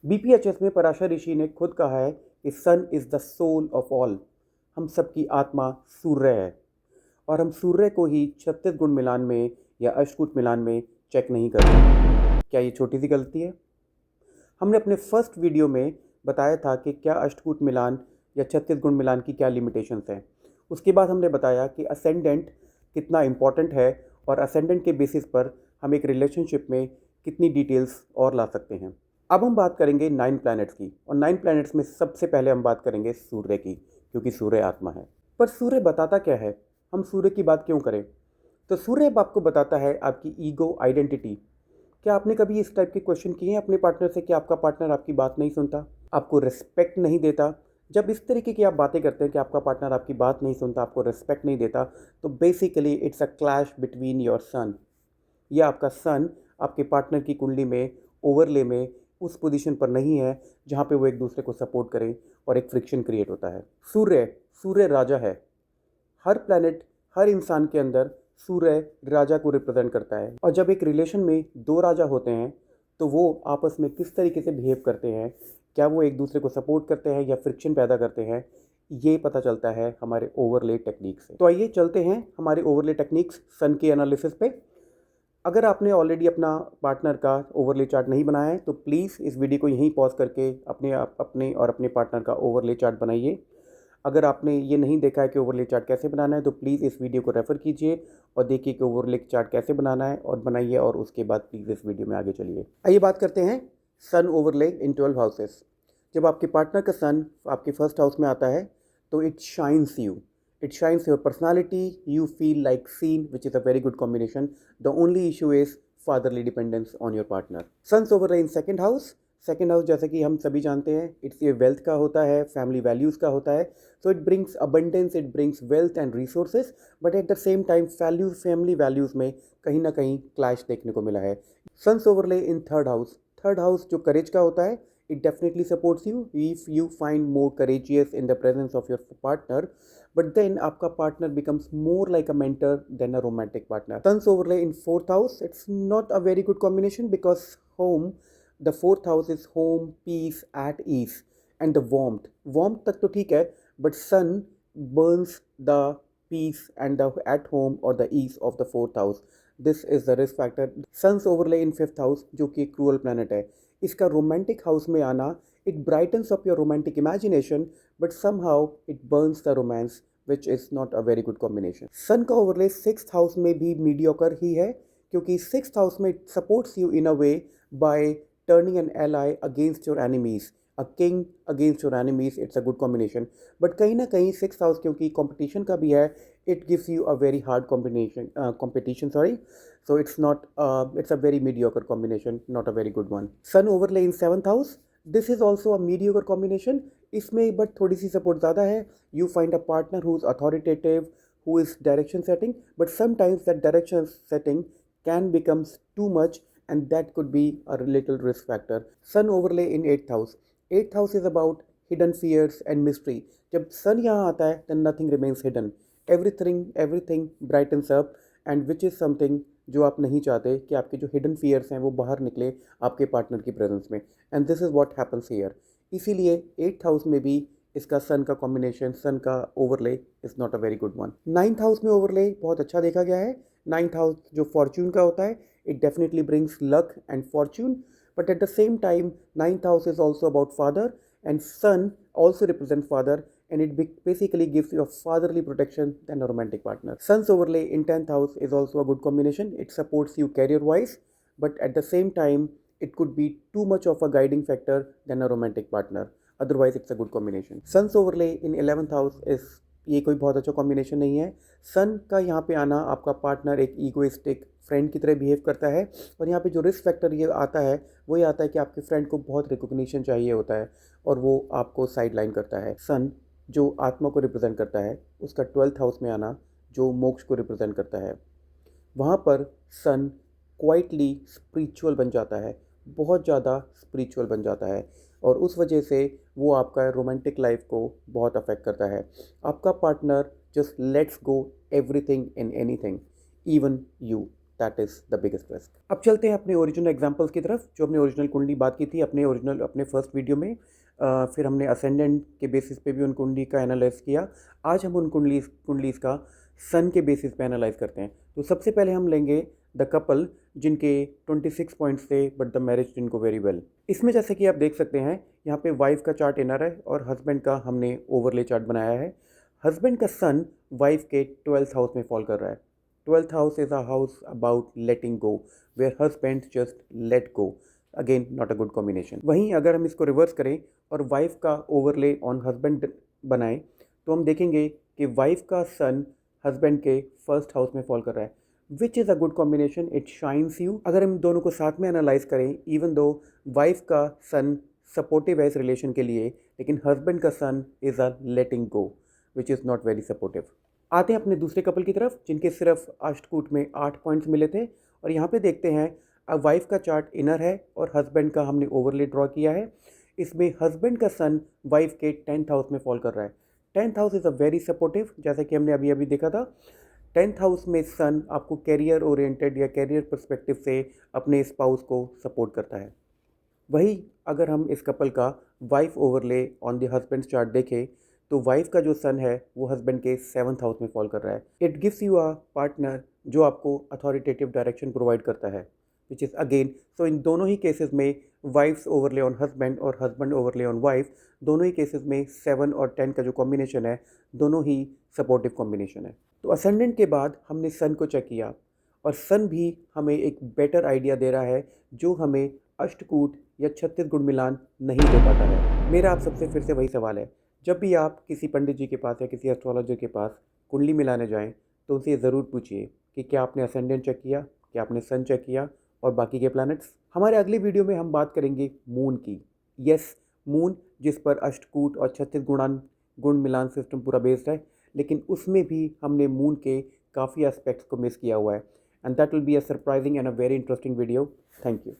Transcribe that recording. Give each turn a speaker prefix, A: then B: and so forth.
A: बीपीएचएस में पराशर ऋषि ने खुद कहा है कि sun is the soul of all. हम सबकी आत्मा सूर्य है और हम सूर्य को ही 36 गुण मिलान में या अष्टकूट मिलान में चेक नहीं करते। क्या ये छोटी सी गलती है? हमने अपने फर्स्ट वीडियो में बताया था कि क्या अष्टकूट मिलान या 36 गुण मिलान की क्या लिमिटेशंस हैं। उसके बाद हमने बताया कि असेंडेंट कितना इम्पॉर्टेंट है और असेंडेंट के बेसिस पर हम एक रिलेशनशिप में कितनी डिटेल्स और ला सकते हैं। अब हम बात करेंगे 9 प्लैनेट्स की, और 9 प्लैनेट्स में सबसे पहले हम बात करेंगे सूर्य की, क्योंकि सूर्य आत्मा है। पर सूर्य बताता क्या है? हम सूर्य की बात क्यों करें? तो सूर्य अब आपको बताता है आपकी ईगो आइडेंटिटी। क्या आपने कभी इस टाइप के क्वेश्चन किए हैं अपने पार्टनर से कि आपका पार्टनर आपकी बात नहीं सुनता, आपको रिस्पेक्ट नहीं देता? जब इस तरीके की आप बातें करते हैं कि आपका पार्टनर आपकी बात नहीं सुनता, आपको रिस्पेक्ट नहीं देता, तो basically it's a clash between your son. या आपका सन आपके पार्टनर की कुंडली में ओवरले में उस पोजीशन पर नहीं है जहाँ पे वो एक दूसरे को सपोर्ट करें और एक फ्रिक्शन क्रिएट होता है। सूर्य सूर्य राजा है। हर प्लैनेट, हर इंसान के अंदर सूर्य राजा को रिप्रेजेंट करता है। और जब एक रिलेशन में दो राजा होते हैं तो वो आपस में किस तरीके से बिहेव करते हैं, क्या वो एक दूसरे को सपोर्ट करते हैं या फ्रिक्शन पैदा करते हैं, ये पता चलता है हमारे ओवरले टेक्निक से। तो आइए चलते हैं हमारे ओवरले टेक्निक्स सन के एनालिसिस पे। अगर आपने ऑलरेडी अपना पार्टनर का ओवरले चार्ट नहीं बनाया है तो प्लीज़ इस वीडियो को यहीं पॉज करके अपने पार्टनर का ओवरले चार्ट बनाइए। अगर आपने ये नहीं देखा है कि ओवरले चार्ट कैसे बनाना है तो प्लीज़ इस वीडियो को रेफ़र कीजिए और देखिए कि ओवरले चार्ट कैसे बनाना है और बनाइए, और उसके बाद प्लीज़ इस वीडियो में आगे चलिए। आइए बात करते हैं सन ओवरले इन 12 हाउसेस। जब आपके पार्टनर का सन आपके फर्स्ट हाउस में आता है तो it shines you, it shines your personality, you feel like seen, which is a very good combination. The only issue is fatherly dependence on your partner. Sun's overlay in second house. Second house जैसे कि हम सभी जानते हैं it's ये wealth का होता है, फैमिली वैल्यूज़ का होता है। So it brings abundance, it brings wealth and resources, but at the same time family values में कहीं ना कहीं क्लैश देखने को मिला है। Sun's overlay in third house. Third house जो करेज का होता है, it definitely supports you if you find more courageous in the presence of your partner, but then आपका partner becomes more like a mentor than a romantic partner. Sun's overlay in fourth house, it's not a very good combination because home, the fourth house is home, peace, at ease, and the warmth तक तो ठीक है, but sun burns the peace and the at home or the ease of the fourth house. This is the risk factor. Sun's overlay in fifth house जो कि cruel planet है, इसका romantic house में आना, it brightens up your romantic imagination but somehow it burns the romance, which is not a very good combination. Sun का overlay sixth house में भी mediocre ही है, क्योंकि सिक्स्थ हाउस में it supports you in a way by turning N ally against your enemies, a king against your enemies, it's a good combination. But कहीं ना कहीं six house क्योंकि competition का भी है, it gives you a very hard competition, sorry. So it's a very mediocre combination, not a very good one. Sun overlay in seventh house, this is also a mediocre combination. इसमें but थोड़ी सी support ज़्यादा है। You find a partner who is authoritative, who is direction setting, but sometimes that direction setting can become too much, and that could be a little risk factor. Sun overlay in eighth house. Eighth house is about hidden fears and mystery. जब सन यहाँ आता है then nothing remains hidden. Everything brightens up, and which is something जो आप नहीं चाहते कि आपके जो हिडन फियर्स हैं वो बाहर निकले आपके पार्टनर की प्रेजेंस में, and this is what happens here. इसीलिए एट्थ हाउस में भी इसका सन का कॉम्बिनेशन, सन का overlay is not a very good one. Ninth house में ओवरले बहुत अच्छा देखा गया है। नाइन्थ हाउस जो फॉर्च्यून का होता है, it definitely brings luck and fortune, but at the same time ninth house is also about father, and sun also represent father, and it basically gives you a fatherly protection than a romantic partner. Sun's overlay in 10th house is also a good combination. It supports you career wise, but at the same time it could be too much of a guiding factor than a romantic partner. Otherwise it's a good combination. Sun's overlay in 11th house is, ये कोई बहुत अच्छा combination नहीं है। सन का यहाँ पे आना, आपका पार्टनर एक ईगोइस्टिक फ्रेंड की तरह बिहेव करता है, और यहाँ पे जो रिस्क फैक्टर ये आता है वो ये आता है कि आपके फ्रेंड को बहुत रिकॉग्निशन चाहिए होता है और वो आपको साइड लाइन करता है। सन जो आत्मा को रिप्रेजेंट करता है, उसका 12th हाउस में आना जो मोक्ष को रिप्रेजेंट करता है, वहाँ पर सन क्वाइटली स्पिरिचुअल बन जाता है, बहुत ज़्यादा स्पिरिचुअल बन जाता है, और उस वजह से वो आपका रोमांटिक लाइफ को बहुत अफेक्ट करता है। आपका partner just let's go everything in anything, even you. That is the biggest risk. अब चलते हैं अपने ओरिजिनल एग्जाम्पल्स की तरफ, जो हमने ओरिजिनल कुंडली बात की थी अपने फर्स्ट वीडियो में। फिर हमने असेंडेंट के बेसिस पे भी उन कुंडली का एनालाइज किया। आज हम उन कुंडलीज का सन के बेसिस पे एनालाइज करते हैं। तो सबसे पहले हम लेंगे द कपल जिनके 26 पॉइंट्स थे but the marriage didn't go very well. इसमें जैसे कि आप देख सकते हैं, यहाँ पे वाइफ का चार्ट इनर है और हस्बैंड का हमने ओवरले चार्ट बनाया है। हस्बैंड का सन वाइफ के 12th हाउस में फॉल कर रहा है। 12th house is a house about letting go, where husband just let go. Again not a good combination. वहीं अगर हम इसको रिवर्स करें और वाइफ का ओवरले ऑन हस्बैंड बनाएं, तो हम देखेंगे कि वाइफ का सन हस्बैंड के फर्स्ट हाउस में फॉल कर रहा है, which is a good combination, it shines you. अगर हम दोनों को साथ में एनालाइज करें, इवन दो वाइफ का सन सपोर्टिव है इस रिलेशन के लिए, लेकिन हस्बैंड का son is a letting go, which is not very supportive. आते हैं अपने दूसरे कपल की तरफ, जिनके सिर्फ अष्टकूट में 8 पॉइंट्स मिले थे। और यहाँ पे देखते हैं, अब वाइफ का चार्ट इनर है और हस्बैंड का हमने ओवरले ड्रॉ किया है। इसमें हस्बैंड का सन वाइफ के 10th हाउस में फॉल कर रहा है। 10th house is a very supportive, जैसा कि हमने अभी देखा था। 10th हाउस में सन आपको कैरियर ओरिएंटेड या कैरियर पर्सपेक्टिव से अपने स्पाउस को सपोर्ट करता है। वही अगर हम इस कपल का wife overlay on the husband chart देखें, तो वाइफ का जो सन है वो हस्बैंड के 7th हाउस में फॉल कर रहा है। It gives you a partner जो आपको अथॉरिटेटिव डायरेक्शन प्रोवाइड करता है, विच इज़ अगेन, सो इन दोनों ही केसेस में वाइफ्स ओवरले ऑन हस्बैंड और हस्बैंड ओवरले ऑन वाइफ, दोनों ही केसेस में 7 और 10 का जो कॉम्बिनेशन है, दोनों ही सपोर्टिव कॉम्बिनेशन है। तो असेंडेंट के बाद हमने सन को चेक किया और सन भी हमें एक बेटर आइडिया दे रहा है, जो हमें अष्टकूट या 36 गुण मिलान नहीं दे पाता है। मेरा आप सबसे फिर से वही सवाल है, जब भी आप किसी पंडित जी के पास या किसी एस्ट्रोलॉजर के पास कुंडली मिलाने जाएं, तो उनसे ज़रूर पूछिए कि क्या आपने असेंडेंट चेक किया, क्या आपने सन चेक किया और बाकी के प्लैनेट्स। हमारे अगले वीडियो में हम बात करेंगे मून की। यस, मून, जिस पर अष्टकूट और 36 गुण मिलान सिस्टम पूरा बेस्ड है, लेकिन उसमें भी हमने मून के काफ़ी एस्पेक्ट्स को मिस किया हुआ है। And that will be a surprising and a very interesting video. Thank you.